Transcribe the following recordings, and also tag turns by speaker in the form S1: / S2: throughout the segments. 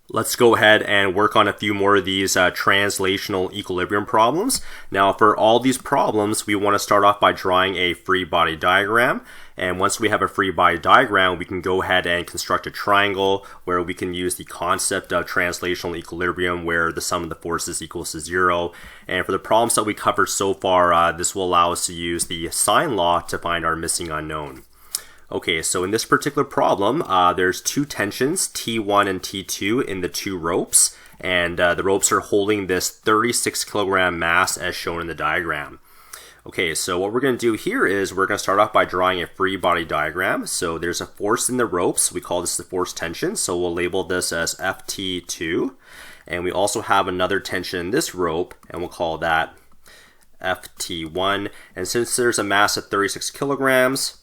S1: Let's go ahead and work on a few more of these translational equilibrium problems. Now, for all these problems, we want to start off by drawing a free body diagram. And once we have a free body diagram, we can go ahead and construct a triangle where we can use the concept of translational equilibrium where the sum of the forces equals to 0. And for the problems that we covered so far, this will allow us to use the sine law to find our missing unknown. Okay, so in this particular problem, there's two tensions, T1 and T2, in the two ropes, and the ropes are holding this 36 kilogram mass as shown in the diagram. Okay, so what we're going to do here is we're going to start off by drawing a free body diagram. So there's a force in the ropes. We call this the force tension, so we'll label this as FT2. And we also have another tension in this rope, and we'll call that FT1. And since there's a mass of 36 kilograms,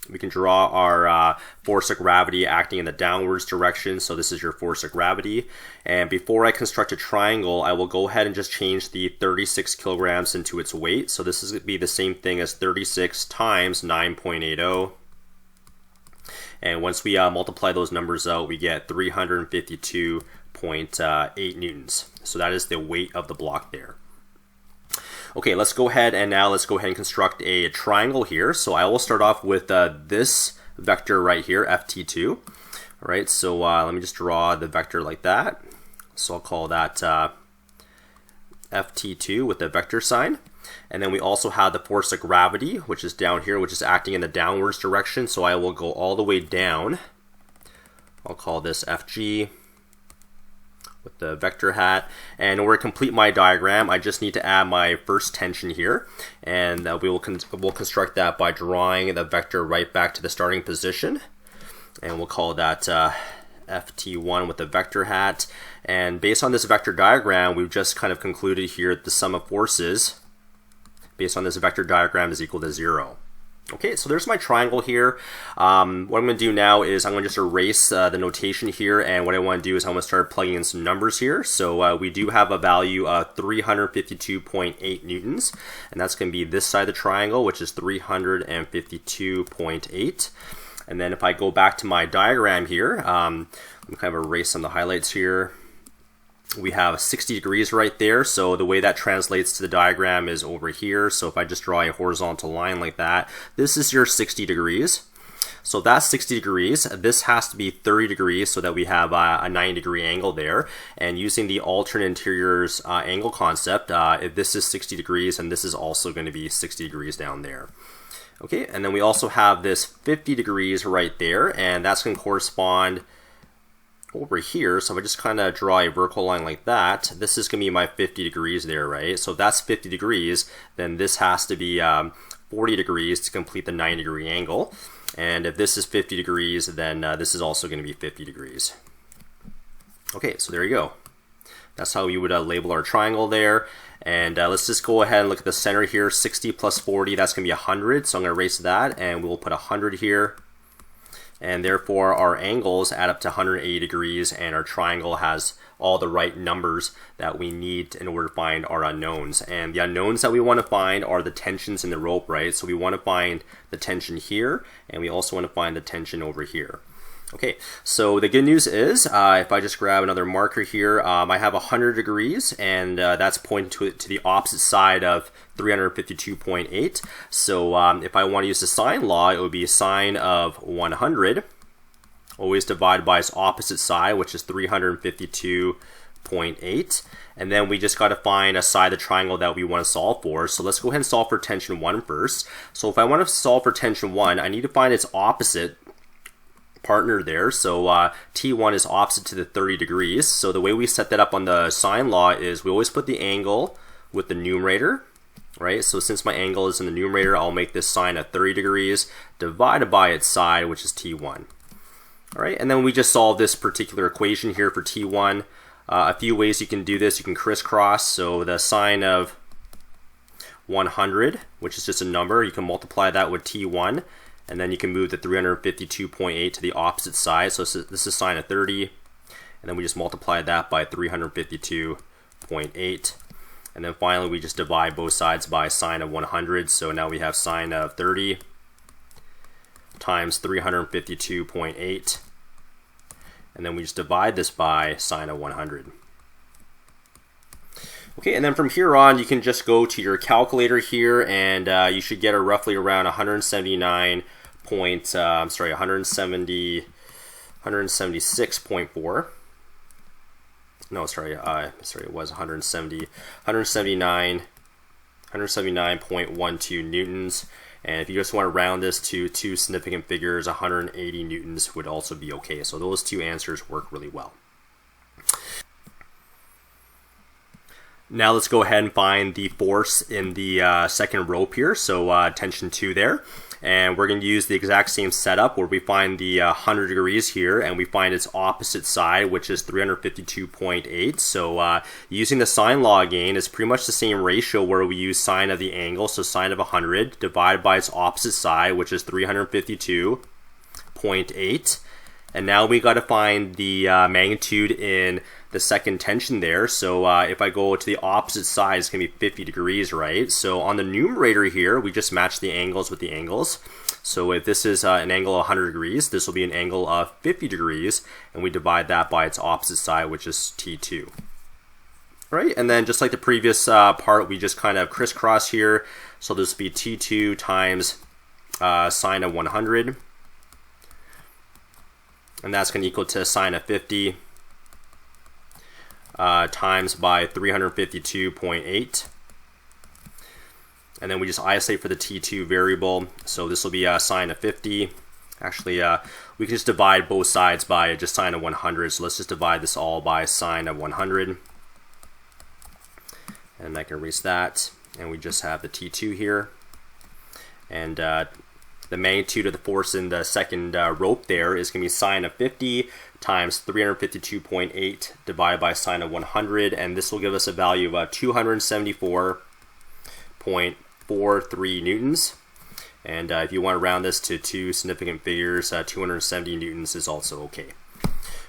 S1: we can draw our force of gravity acting in the downwards direction. So this is your force of gravity. And before I construct a triangle, I will go ahead and just change the 36 kilograms into its weight. So this is going to be the same thing as 36 times 9.80. And once we multiply those numbers out, we get 352.8 newtons. So that is the weight of the block there. Okay, let's go ahead and construct a triangle here. So I will start off with this vector right here, FT2. All right, so let me just draw the vector like that. So I'll call that FT2 with the vector sign. And then we also have the force of gravity, which is down here, which is acting in the downwards direction. So I will go all the way down. I'll call this FG with the vector hat. And in order to complete my diagram, I just need to add my first tension here, and we'll construct that by drawing the vector right back to the starting position, and we'll call that FT1 with the vector hat. And based on this vector diagram, we've just kind of concluded here that the sum of forces based on this vector diagram is equal to 0. Okay, so there's my triangle here. What I'm going to do now is I'm going to just erase the notation here, and what I want to do is I'm going to start plugging in some numbers here. So we do have a value of 352.8 newtons, and that's going to be this side of the triangle, which is 352.8. And then if I go back to my diagram here, I'm kind of erase some of the highlights here. We have 60 degrees right there, so the way that translates to the diagram is over here. So if I just draw a horizontal line like that, this is your 60 degrees. So that's 60 degrees. This has to be 30 degrees so that we have a 90-degree angle there. And using the alternate interiors angle concept, if this is 60 degrees, and this is also going to be 60 degrees down there. Okay, and then we also have this 50 degrees right there, and that's going to correspond over here. So if I just kind of draw a vertical line like that, this is going to be my 50 degrees there, right? So if that's 50 degrees, then this has to be 40 degrees to complete the 90-degree angle. And if this is 50 degrees, then this is also going to be 50 degrees. Okay, so there you go. That's how we would label our triangle there. And let's just go ahead and look at the center here. 60 plus 40, that's going to be 100. So I'm going to erase that, and we'll put 100 here. And therefore our angles add up to 180 degrees, and our triangle has all the right numbers that we need in order to find our unknowns. And the unknowns that we want to find are the tensions in the rope, right? So we want to find the tension here, and we also want to find the tension over here. Okay, so the good news is, if I just grab another marker here, I have 100 degrees, and that's pointing to the opposite side of 352.8. So if I want to use the sine law, it would be sine of 100, always divide by its opposite side, which is 352.8. And then we just got to find a side of the triangle that we want to solve for. So let's go ahead and solve for tension 1 first. So if I want to solve for tension 1, I need to find its opposite partner there. So T1 is opposite to the 30 degrees. So the way we set that up on the sine law is we always put the angle with the numerator, right? So since my angle is in the numerator, I'll make this sine of 30 degrees divided by its side, which is T1. All right, and then we just solve this particular equation here for T1. A few ways you can do this. You can crisscross. So the sine of 100, which is just a number, you can multiply that with T1. And then you can move the 352.8 to the opposite side. So this is sine of 30. And then we just multiply that by 352.8. And then finally, we just divide both sides by sine of 100. So now we have sine of 30 times 352.8. and then we just divide this by sine of 100. Okay, and then from here on, you can just go to your calculator here, and you should get a roughly around 176.4. No, sorry, it was 179.12 newtons. And if you just want to round this to two significant figures, 180 newtons would also be okay. So those two answers work really well. Now let's go ahead and find the force in the second rope here, so tension 2 there. And we're going to use the exact same setup where we find the 100 degrees here, and we find its opposite side, which is 352.8. So using the sine law again, it's pretty much the same ratio where we use sine of the angle, so sine of 100 divided by its opposite side, which is 352.8. And now we got to find the magnitude in the second tension there. So if I go to the opposite side, it's going to be 50 degrees, right? So on the numerator here, we just match the angles with the angles. So if this is an angle of 100 degrees, this will be an angle of 50 degrees, and we divide that by its opposite side, which is T2. Right, and then just like the previous part, we just kind of crisscross here. So this will be T2 times sine of 100. And that's going to equal to sine of 50 times by 352.8. And then we just isolate for the T2 variable. So this will be sine of 50. Actually, we can just divide both sides by just sine of 100. So let's just divide this all by sine of 100. And I can erase that. And we just have the T2 here. And the magnitude of the force in the second rope there is going to be sine of 50 times 352.8 divided by sine of 100, and this will give us a value of 274.43 newtons. And if you want to round this to two significant figures, 270 newtons is also okay.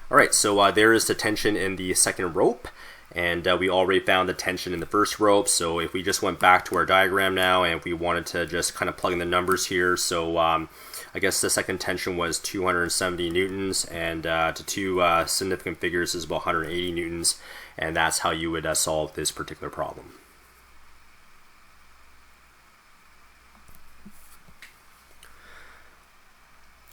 S1: All right, so there is the tension in the second rope. And we already found the tension in the first rope. So if we just went back to our diagram now, and if we wanted to just kind of plug in the numbers here, so I guess the second tension was 270 newtons, and to two significant figures is about 180 newtons, and that's how you would solve this particular problem.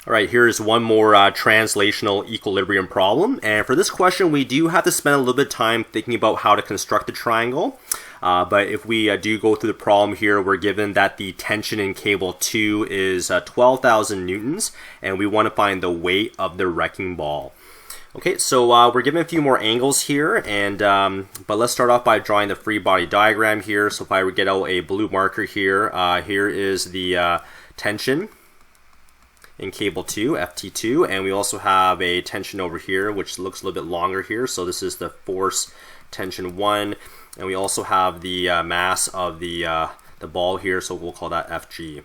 S1: All right, here's one more translational equilibrium problem. And for this question, we do have to spend a little bit of time thinking about how to construct the triangle. But if we do go through the problem here, we're given that the tension in cable 2 is 12,000 newtons, and we want to find the weight of the wrecking ball. Okay, so we're given a few more angles here, and but let's start off by drawing the free body diagram here. So if I would get out a blue marker here, here is the tension in cable 2, FT2, and we also have a tension over here which looks a little bit longer here, so this is the force tension 1, and we also have the mass of the ball here, so we'll call that FG.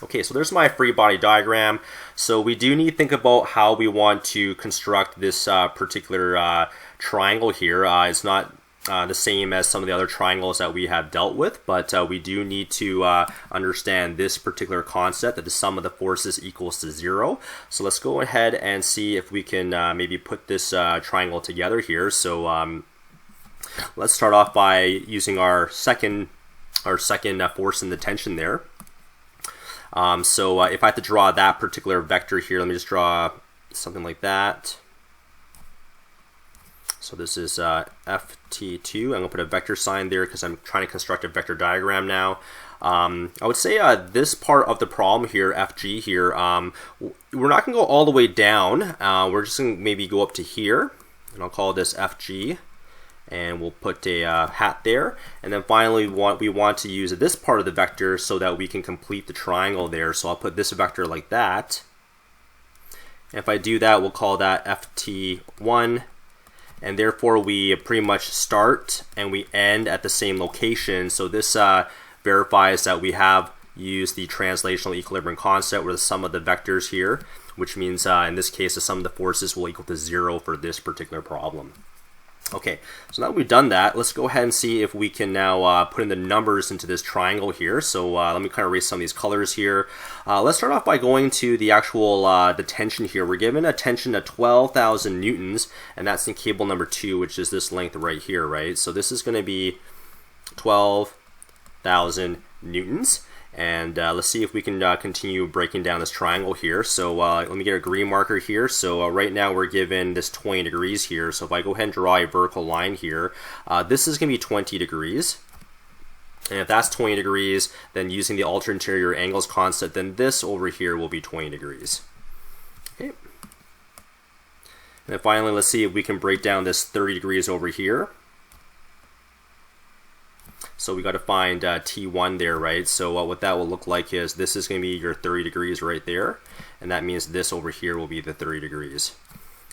S1: Okay, so there's my free body diagram. So we do need to think about how we want to construct this particular triangle here. It's not the same as some of the other triangles that we have dealt with, but we do need to understand this particular concept that the sum of the forces equals to 0. So let's go ahead and see if we can maybe put this triangle together here. So let's start off by using our second force in the tension there. So if I have to draw that particular vector here, let me just draw something like that. So this is FT2. I'm going to put a vector sign there because I'm trying to construct a vector diagram now. I would say this part of the problem here, FG here, we're not going to go all the way down. We're just going to maybe go up to here, and I'll call this FG. And we'll put a hat there. And then finally, we want to use this part of the vector so that we can complete the triangle there. So I'll put this vector like that. And if I do that, we'll call that FT1. And therefore we pretty much start and we end at the same location. So this verifies that we have used the translational equilibrium concept, where the sum of the vectors here, which means in this case the sum of the forces will equal to 0 for this particular problem. Okay, so now that we've done that, let's go ahead and see if we can now put in the numbers into this triangle here. So let me kind of erase some of these colors here. Let's start off by going to the actual the tension here. We're given a tension of 12,000 newtons, and that's in cable number 2, which is this length right here, right? So this is going to be 12,000 newtons. And let's see if we can continue breaking down this triangle here. So let me get a green marker here. So right now we're given this 20 degrees here. So if I go ahead and draw a vertical line here, this is going to be 20 degrees. And if that's 20 degrees, then using the alter interior angles constant, then this over here will be 20 degrees. Okay. And then finally, let's see if we can break down this 30 degrees over here. So we got to find T1 there, right? So what that will look like is this is going to be your 30 degrees right there, and that means this over here will be the 30 degrees.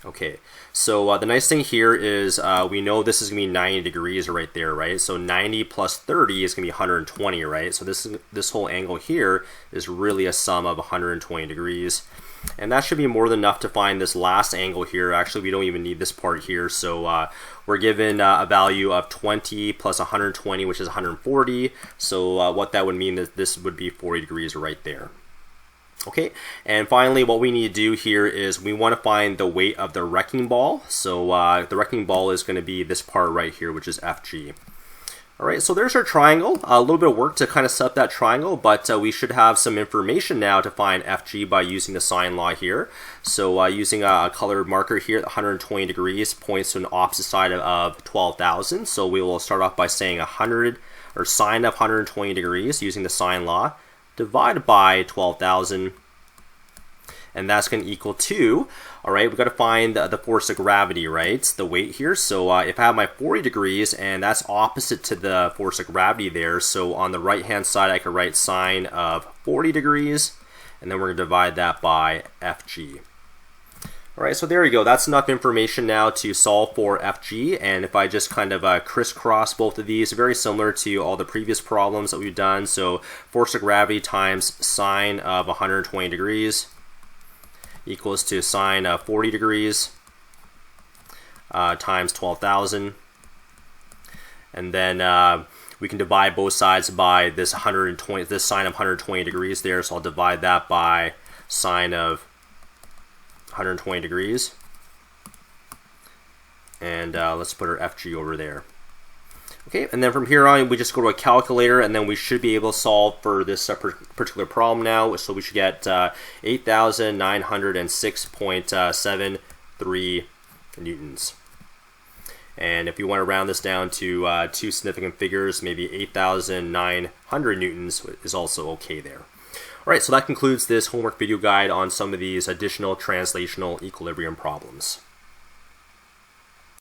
S1: Okay, so the nice thing here is we know this is going to be 90 degrees right there, right? So 90 plus 30 is going to be 120, right? So this whole angle here is really a sum of 120 degrees. And that should be more than enough to find this last angle here. Actually, we don't even need this part here. So we're given a value of 20 plus 120, which is 140. So what that would mean is this would be 40 degrees right there. Okay, and finally what we need to do here is we want to find the weight of the wrecking ball. So the wrecking ball is going to be this part right here, which is FG. Alright, so there's our triangle. A little bit of work to kind of set up that triangle, but we should have some information now to find FG by using the sine law here. So using a colored marker here, 120 degrees points to an opposite side of 12,000. So we will start off by saying 100, or sine of 120 degrees using the sine law, divided by 12,000. And that's going to equal to, all right, we've got to find the force of gravity, right? The weight here. So if I have my 40 degrees, and that's opposite to the force of gravity there. So on the right-hand side, I could write sine of 40 degrees, and then we're going to divide that by FG. All right, so there you go. That's enough information now to solve for FG. And if I just kind of crisscross both of these, very similar to all the previous problems that we've done. So force of gravity times sine of 120 degrees equals to sine of 40 degrees times 12,000. And then we can divide both sides by this sine of 120 degrees there. So I'll divide that by sine of 120 degrees. And let's put our FG over there. Okay, and then from here on, we just go to a calculator, and then we should be able to solve for this particular problem now. So we should get 8,906.73 newtons. And if you want to round this down to two significant figures, maybe 8,900 newtons is also okay there. All right, so that concludes this homework video guide on some of these additional translational equilibrium problems.